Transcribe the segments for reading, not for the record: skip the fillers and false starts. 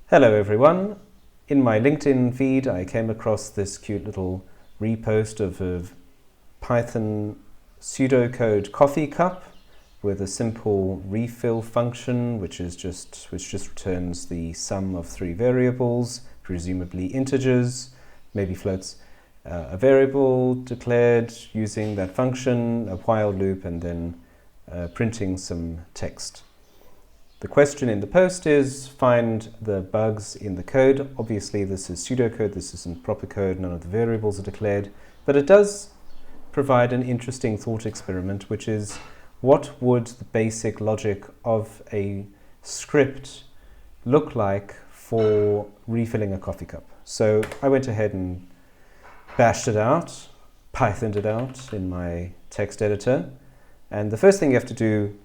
Hello everyone. In my LinkedIn feed I came across this cute little repost of a Python pseudocode coffee cup with a simple refill function which just returns the sum of three variables, presumably integers, maybe floats, a variable declared using that function, a while loop, and then printing some text. The question in the post is find the bugs in the code. Obviously this is pseudocode, this isn't proper code, none of the variables are declared, but it does provide an interesting thought experiment, which is what would the basic logic of a script look like for refilling a coffee cup. So I went ahead and bashed it out, Pythoned it out in my text editor, and the first thing you have to do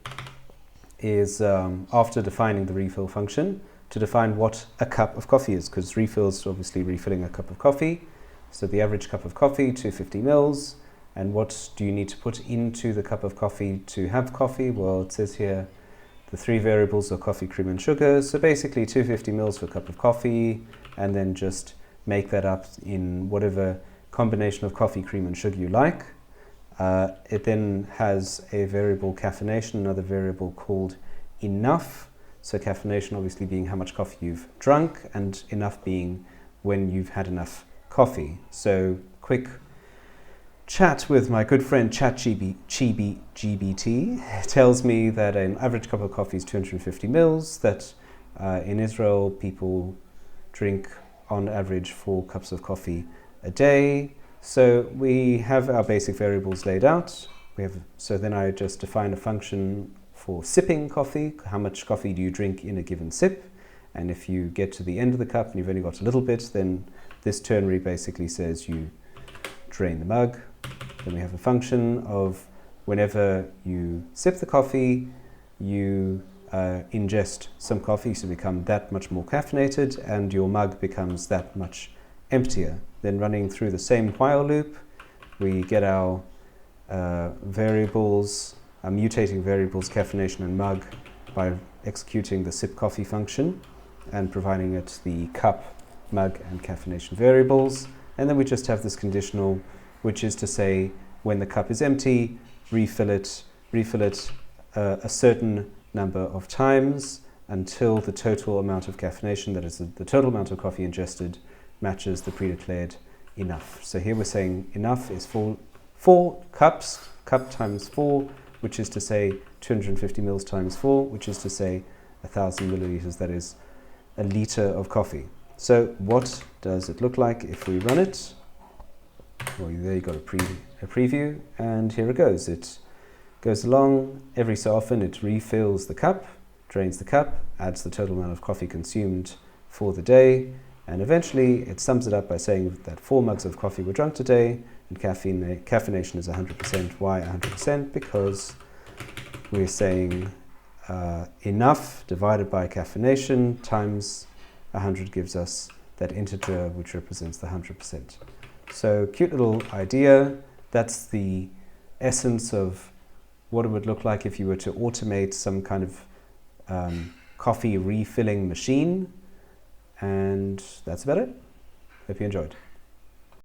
is, after defining the refill function, to define what a cup of coffee is, because refills obviously refilling a cup of coffee. So the average cup of coffee, 250 mils, and what do you need to put into the cup of coffee to have coffee? Well, it says here the three variables are coffee, cream, and sugar. So basically 250 mils for a cup of coffee, and then just make that up in whatever combination of coffee, cream, and sugar you like. It then has a variable caffeination, another variable called enough. So caffeination obviously being how much coffee you've drunk, and enough being when you've had enough coffee. So quick chat with my good friend ChatGPT tells me that an average cup of coffee is 250 mils, that in Israel people drink on average 4 cups of coffee a day. So we have our basic variables laid out. So then I just define a function for sipping coffee. How much coffee do you drink in a given sip? And if you get to the end of the cup and you've only got a little bit, then this ternary basically says you drain the mug. Then we have a function of whenever you sip the coffee, you ingest some coffee, so become that much more caffeinated, and your mug becomes that much emptier. Then running through the same while loop, we get our variables, our mutating variables, caffeination and mug, by executing the sip coffee function and providing it the cup, mug, and caffeination variables. And then we just have this conditional, which is to say when the cup is empty, refill it a certain number of times until the total amount of caffeination, that is the total amount of coffee ingested, matches the pre-declared enough. So here we're saying enough is 4 cups, cup times 4, which is to say 250 mils times 4, which is to say 1,000 milliliters, that is a liter of coffee. So what does it look like if we run it? Well, there you got a preview, and here it goes. It goes along. Every so often it refills the cup, drains the cup, adds the total amount of coffee consumed for the day, and eventually it sums it up by saying that 4 mugs of coffee were drunk today, and caffeination is 100%. Why 100%? Because we're saying enough divided by caffeination times 100 gives us that integer which represents the 100%. So cute little idea. That's the essence of what it would look like if you were to automate some kind of coffee refilling machine. And that's about it. Hope you enjoyed.